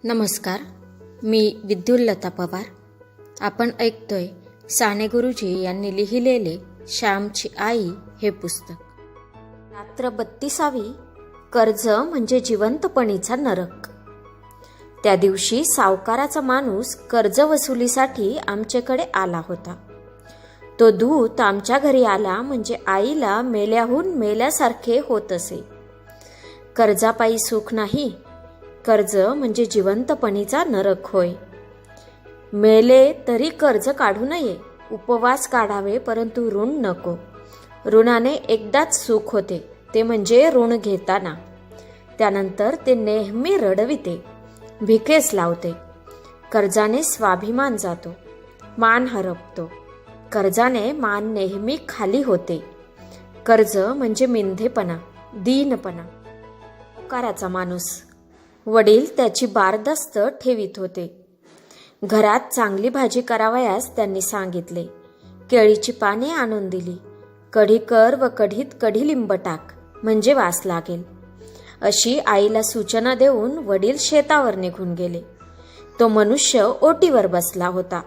नमस्कार, मी विद्युल्लता पवार. आपण ऐकतोय साने गुरुजी यांनी लिहिलेले श्यामची आई हे पुस्तक. रात्र 32वी. कर्ज म्हणजे जिवंतपणीचा नरक. त्या दिवशी सावकाराचा माणूस कर्ज वसुलीसाठी आमच्याकडे आला होता. तो दूत आमच्या घरी आला म्हणजे आईला मेल्याहून मेल्यासारखे होत असे. कर्जापायी सुख नाही, कर्ज म्हणजे जिवंतपणीचा नरक होय. मेले तरी कर्ज काढू नये, उपवास काढावे परंतु ऋण नको. ऋणाने एकदाच सुख होते, ते म्हणजे ऋण घेताना. त्यानंतर ते नेहमी रडविते, भिकेस लावते. कर्जाने स्वाभिमान जातो, मान हरपतो. कर्जाने मान नेहमी खाली होते. कर्ज म्हणजे मिंधेपणा, दीनपणा. सावकाराचा माणूस. वडील त्याची बारदस्त ठेवीत होते. घरात चांगली भाजी करावयास त्यांनी सांगितले. केळीची पाने आणून दिली. कढी कर व कढीत कडीलिंब टाक म्हणजे वास लागेल, अशी आईला सूचना देऊन वडील शेतावर निघून गेले. तो मनुष्य ओटीवर बसला होता.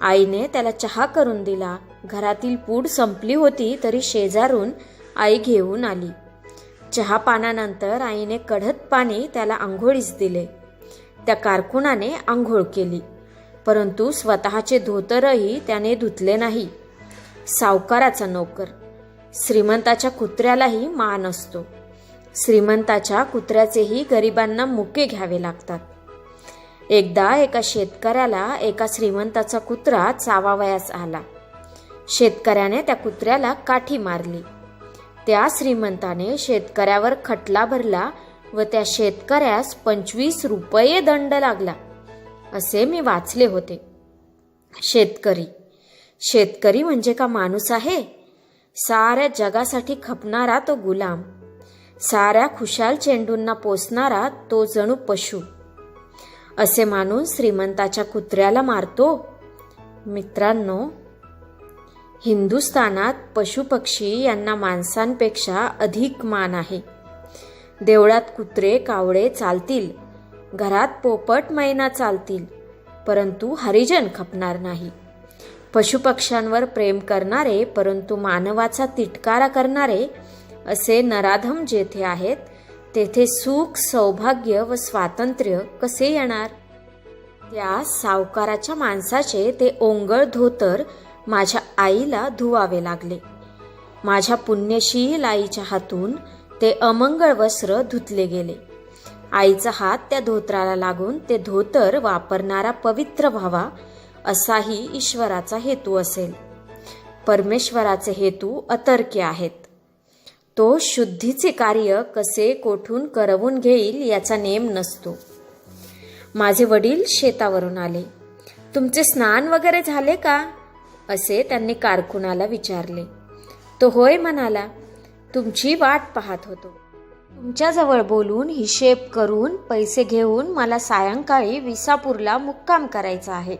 आईने त्याला चहा करून दिला. घरातील पूड संपली होती तरी शेजारून आई घेऊन आली. चहा पानानंतर आईने कढत पाणी त्याला आंघोळीस दिले. त्या कारकुनाने आंघोळ केली, परंतु स्वतःचे धोतरही त्याने धुतले नाही. सावकाराचा नोकर. श्रीमंताच्या कुत्र्यालाही मान असतो. श्रीमंताच्या कुत्र्याचेही गरिबांना मुके घ्यावे लागतात. एकदा एका शेतकऱ्याला एका श्रीमंताचा कुत्रा चावावयास आला. शेतकऱ्याने त्या कुत्र्याला काठी मारली. त्या श्रीमंताने शेतकऱ्यावर खटला भरला व त्या शेतकऱ्यास 25 रुपये दंड लागला, असे मी वाचले होते. शेतकरी. शेतकरी म्हणजे का माणूस आहे? साऱ्या जगासाठी खपणारा तो गुलाम, साऱ्या खुशाल चेंडूंना पोसणारा तो जणू पशु. असे माणूस श्रीमंताच्या कुत्र्याला मारतो. मित्रांनो, हिंदुस्थानात पशुपक्षी यांना माणसांपेक्षा अधिक मान आहे. देवळात कुत्रे कावळे चालतील, घरात पोपट मैना चालतील, परंतु हरिजन खपणार नाही. पशुपक्ष्यांवर प्रेम करणारे परंतु मानवाचा तिटकारा करणारे असे नराधम जेथे आहेत तेथे सुख, सौभाग्य व स्वातंत्र्य कसे येणार? त्या सावकाराच्या माणसाचे ते ओंगळ धोतर माझ्या आईला धुवावे लागले. माझ्या पुण्यशील आईच्या हातून ते अमंगळ वस्त्र धुतले गेले. आईचा हात त्या धोतराला लागून ते धोतर वापरणारा पवित्र व्हावा, असाही ईश्वराचा हेतू असेल. परमेश्वराचे हेतू अतर्क्य आहेत. तो शुद्धीचे कार्य कसे कोठून करवून घेईल याचा नेम नसतो. माझे वडील शेतावरून आले. तुमचे स्नान वगैरे झाले का, असे त्यांनी कारकुनाला विचारले. तो होय म्हणाला. तुमची वाट पाहत होतो. तुमच्याजवळ बोलून हिशेब करून पैसे घेऊन मला सायंकाळी विसापूरला मुक्काम करायचा आहे.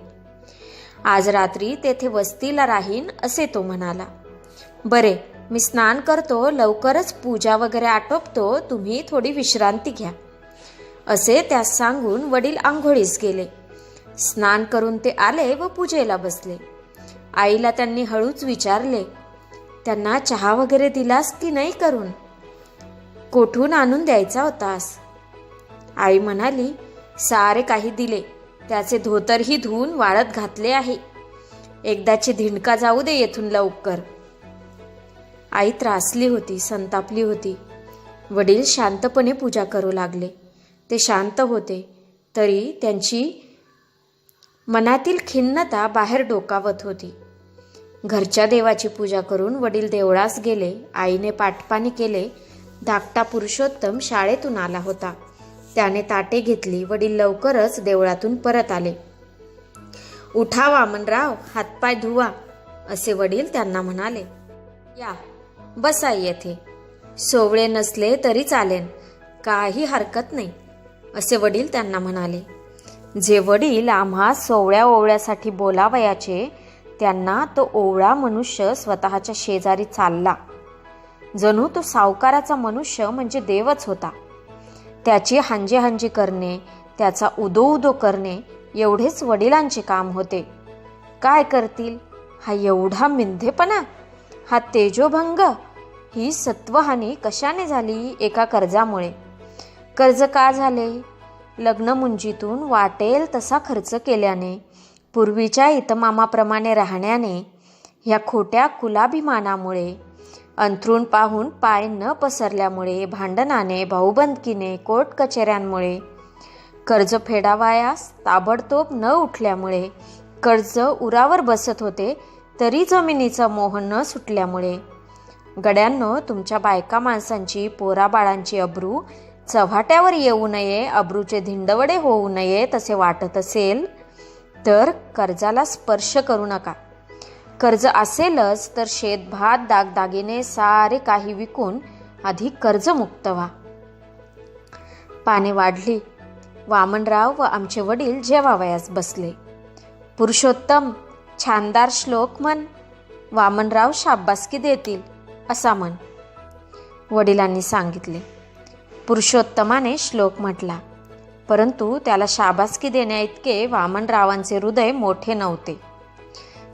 आज रात्री तेथे वस्तीला राहीन, असे तो म्हणाला. बरे, मी स्नान करतो, लवकरच पूजा वगैरे आटोपतो, तुम्ही थोडी विश्रांती घ्या, असे त्यास सांगून वडील आंघोळीस गेले. स्नान करून ते आले व पूजेला बसले. आईला त्यांनी हळूच विचारले, त्यांना चहा वगैरे दिलास की नाही करून? कोठून आणून द्यायचा होतास? आई म्हणाली, सारे काही दिले, त्याचे धोतरही धुवून वाळत घातले आहे. एकदाची धिंडका जाऊ दे येथून लवकर. आई त्रासली होती, संतापली होती. वडील शांतपणे पूजा करू लागले. ते शांत होते तरी त्यांची मनातील खिन्नता बाहेर डोकावत होती. घरच्या देवाची पूजा करून वडील देवळास गेले. आईने पाटपाणी केले. धाकटा पुरुषोत्तम शाळेतून आला होता. त्याने ताटे घेतली. वडील लवकरच देवळातून परत आले. उठा वामनराव, हातपाय धुवा, असे वडील त्यांना म्हणाले. या, बसा येथे. सोवळे नसले तरी चालेन, काही हरकत नाही, असे वडील त्यांना म्हणाले. जे वडील आम्हा सोवळ्या ओवळ्यासाठी बोलावयाचे त्यांना तो ओवळा मनुष्य स्वतःच्या शेजारी चालला. जणू तो सावकाराचा मनुष्य म्हणजे देवच होता. त्याची हांजेहांजी करणे, त्याचा उदो करणे एवढेच वडिलांचे काम होते. काय करतील? हा एवढा मिंधेपणा, हा तेजोभंग, ही सत्वहानी कशाने झाली? एका कर्जामुळे. कर्ज का झाले? लग्नमुंजीतून वाटेल तसा खर्च केल्याने, पूर्वीच्या इतमामाप्रमाणे राहण्याने, ह्या खोट्या कुलाभिमानामुळे, अंथरूण पाहून पाय न पसरल्यामुळे, भांडणाने, भाऊबंदकीने, कोर्ट कचेऱ्यांमुळे, कर्ज फेडावयास ताबडतोब न उठल्यामुळे, कर्ज उरावर बसत होते तरी जमिनीचा मोह न सुटल्यामुळे. गड्यांनो, तुमच्या बायका माणसांची, पोराबाळांची अब्रू चव्हाट्यावर येऊ नये, अब्रूचे धिंडवडे होऊ नये तसे वाटत असेल तर कर्जाला स्पर्श करू नका. कर्ज असेलच तर शेतभात दागदागिने सारे काही विकून आधी कर्जमुक्त व्हा. पाने वाढली. वामनराव व आमचे वडील जेवावयास बसले. पुरुषोत्तम, छानदार श्लोक म्हण. वामनराव शाब्बासकी देतील असा म्हण. वडिलांनी सांगितले. पुरुषोत्तमाने श्लोक म्हटला, परंतु त्याला शाबासकी देण्याइतके वामनरावांचे हृदय मोठे नव्हते.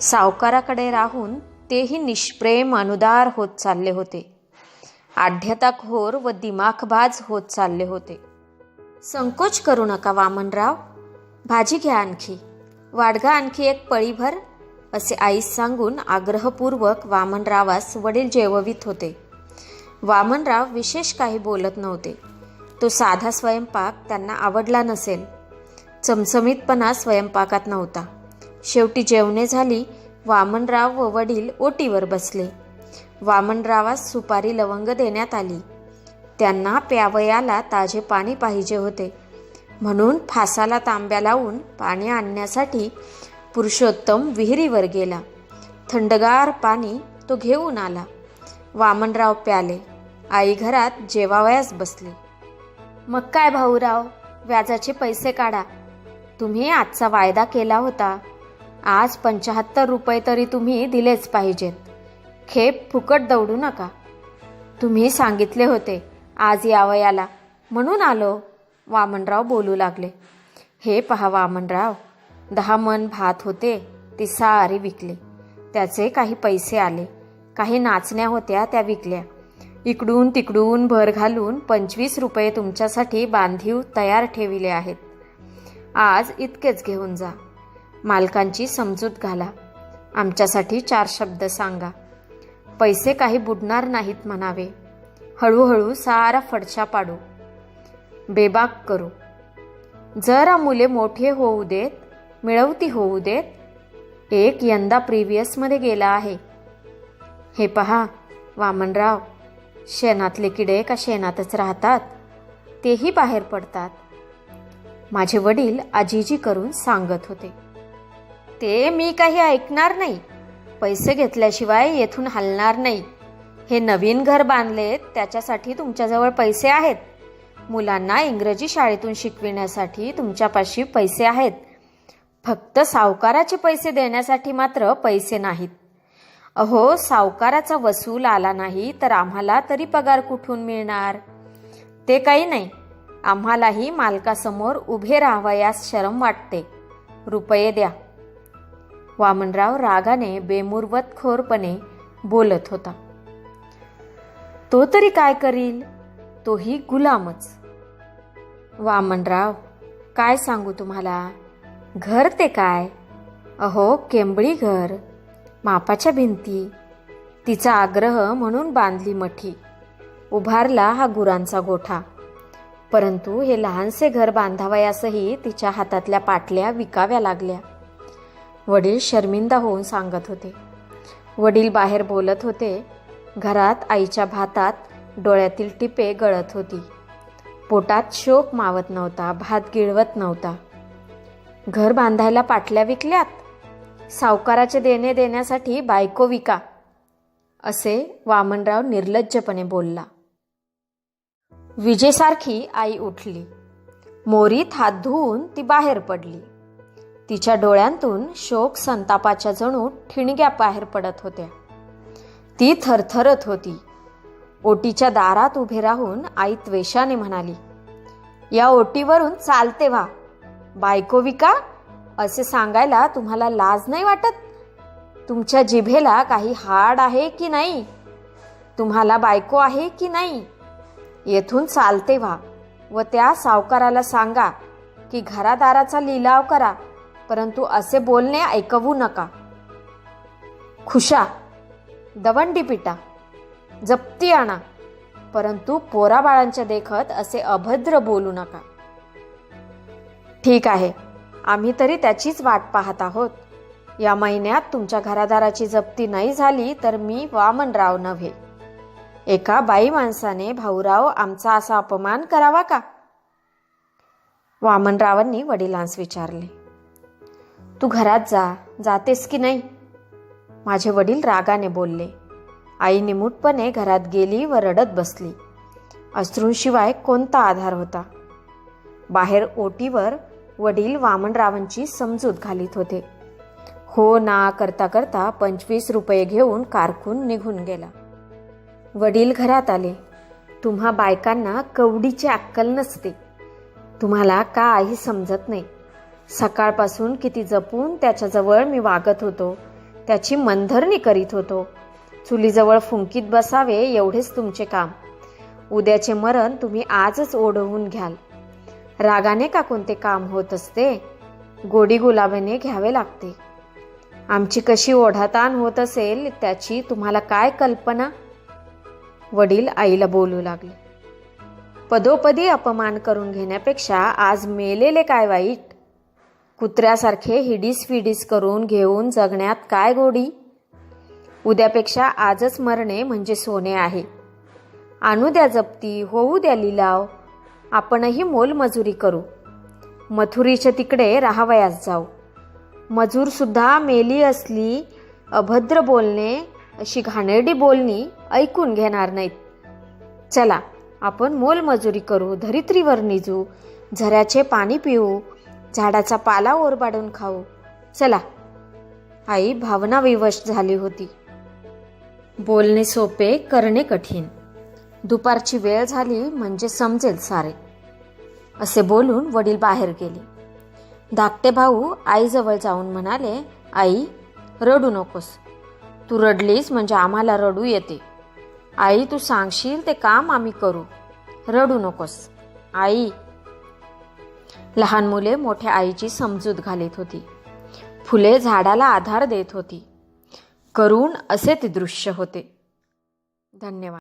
सावकाराकडे राहून तेही निष्प्रेम अनुदार होत चालले होते. आढ्यताखोर व दिमाखबाज होत चालले होते. संकोच करू नका वामनराव, भाजी घ्या आणखी, वाढगा आणखी एक पळीभर, असे आईस सांगून आग्रहपूर्वक वामनरावास वडील जेववीत होते. वामनराव विशेष काही बोलत नव्हते. तो साधा स्वयंपाक त्यांना आवडला नसेल. चमचमीतपणा स्वयंपाकात नव्हता. शेवटी जेवणे झाली. वामनराव व वडील ओटीवर बसले. वामनरावास सुपारी लवंग देण्यात आली. त्यांना प्यावयाला ताजे पाणी पाहिजे होते, म्हणून फासाला तांब्या लावून पाणी आणण्यासाठी पुरुषोत्तम विहिरीवर गेला. थंडगार पाणी तो घेऊन आला. वामनराव प्याले. आई घरात जेवावयास बसली. मग काय भाऊराव, व्याजाचे पैसे काढा. तुम्ही आजचा वायदा केला होता. आज 75 रुपये तरी तुम्ही दिलेच पाहिजेत. खेप फुकट दौडू नका. तुम्ही सांगितले होते आज यावयाला, म्हणून आलो. वामनराव बोलू लागले. हे पहा वामनराव, 10 मन भात होते, ते सारे विकले. त्याचे काही पैसे आले. काही नाचण्या होत्या त्या विकल्या. इकडून तिकडून भर घालून 25 रुपये तुमच्यासाठी बांधीव तयार ठेविले आहेत. आज इतकेच घेऊन जा. मालकांची समजूत घाला. आमच्यासाठी 4 शब्द सांगा. पैसे काही बुडणार नाहीत म्हणावे. हळूहळू सारा फडशा पाडू, बेबाक करू. जरा मुले मोठे होऊ देत, मिळवती होऊ देत. एक यंदा प्रिव्हियसमध्ये गेला आहे. हे पहा वामनराव, शेणातले किडे का शेणातच राहतात, तेही बाहेर पडतात. माझे वडील आजीजी करून सांगत होते. ते मी काही ऐकणार नाही. पैसे घेतल्याशिवाय येथून हलणार नाही. हे नवीन घर बांधलेत, त्याच्यासाठी तुमच्याजवळ पैसे आहेत. मुलांना इंग्रजी शाळेतून शिकविण्यासाठी तुमच्यापाशी पैसे आहेत. फक्त सावकाराचे पैसे देण्यासाठी मात्र पैसे नाहीत. अहो, सावकाराचा वसूल आला नाही तर आम्हाला तरी पगार कुठून मिळणार? ते काही नाही, आम्हालाही मालकासमोर उभे राहावयास शरम वाटते. रुपये द्या. वामनराव रागाने बेमुरवतखोरपणे बोलत होता. तो तरी काय करील? तोही गुलामच. वामनराव, काय सांगू तुम्हाला? घर ते काय? अहो, केंबळी घर, मापाच्या भिंती. तिचा आग्रह म्हणून बांधली मठी. उभारला हा गुरांचा गोठा. परंतु हे लहानसे घर बांधावयासही तिच्या हातातल्या पाटल्या विकाव्या लागल्या. वडील शर्मिंदा होऊन सांगत होते. वडील बाहेर बोलत होते. घरात आईच्या भातात डोळ्यातील टिपे गळत होती. पोटात शोक मावत नव्हता, भात गिळवत नव्हता. घर बांधायला पाटल्या विकल्यात, सावकाराचे देणे देण्यासाठी बायको विका, असे वामनराव निर्लज्जपणे बोलला. विजेसारखी आई उठली. मोरीत हात धुवून ती बाहेर पडली. तिच्या डोळ्यांतून शोक संतापाच्या जणू ठिणग्या बाहेर पडत होत्या. ती थरथरत होती. ओटीच्या दारात उभे राहून आई त्वेषाने म्हणाली, या ओटीवरून चालते व्हा. बायको विका असे सांगायला तुम्हाला लाज नाही वाटत? तुमच्या जिभेला काही हाड आहे की नाही? तुम्हाला बायको आहे की नाही? येथून चालते व्हा व त्या सावकाराला सांगा की घरादाराचा लिलाव करा, परंतु असे बोलणे ऐकवू नका. खुशा, दवंडी पिटा, जप्ती आणा, परंतु पोराबाळांच्या देखत असे अभद्र बोलू नका. ठीक आहे, आम्ही तरी त्याचीच वाट पाहत आहोत. या महिन्यात तुमच्या घरादाराची जप्ती नाही झाली तर मी वामनराव नव्हे. एका बाई माणसाने भाऊराव आमचा असा अपमान करावा का? वामनरावांनी वडिलांस विचारले. तू घरात जातेस की नाही? माझे वडील रागाने बोलले. आई निमूटपणे घरात गेली व रडत बसली. अश्रूंशिवाय कोणता आधार होता? बाहेर ओटीवर वडील वामनरावांची समजूत घालीत होते. हो ना करता करता 25 रुपये घेऊन कारकून निघून गेला. वडील घरात आले. तुम्हा बायकांना कवडीची अक्कल नसते. तुम्हाला काही समजत नाही. सकाळपासून किती जपून त्याच्याजवळ मी वागत होतो, त्याची मनधरणी करीत होतो. चुलीजवळ फुंकीत बसावे एवढेच तुमचे काम. उद्याचे मरण तुम्ही आजच ओढवून घ्याल. रागाने का कोणते काम होत असते? गोडी गुलाबीने घ्यावे लागते. आमची कशी ओढाताण होत असेल त्याची तुम्हाला काय कल्पना? वडील आईला बोलू लागले. पदोपदी अपमान करून घेण्यापेक्षा आज मेलेले काय वाईट? कुत्र्यासारखे हिडीस फिडीस करून घेऊन जगण्यात काय गोडी? उद्यापेक्षा आजच मरणे म्हणजे सोने आहे. आणू द्या जप्ती, होऊ द्या लिलाव. आपणही मोलमजुरी करू. मथुरीच्या तिकडे राहावयास जाऊ. मजूर सुद्धा मेली असली अभद्र बोलणे, अशी घाणेरडी बोलणी ऐकून घेणार नाहीत. चला आपण मोलमजुरी करू, धरित्रीवर निजू, झऱ्याचे पाणी पिऊ, झाडाचा पाला ओरबाडून खाऊ. चला. आई भावनाविवश झाली होती. बोलणे सोपे, करणे कठीण. दुपारची वेळ झाली म्हणजे समजेल सारे, असे बोलून वडील बाहेर गेले. धाकटे भाऊ आईजवळ जाऊन म्हणाले, आई रडू नकोस. तू रडलीस म्हणजे आम्हाला रडू येते. आई तू सांगशील ते काम आम्ही करू. रडू नकोस आई. लहान मुले मोठ्या आईची समजूत घालीत होती. फुले झाडाला आधार देत होती. करुण असे ते दृश्य होते. धन्यवाद.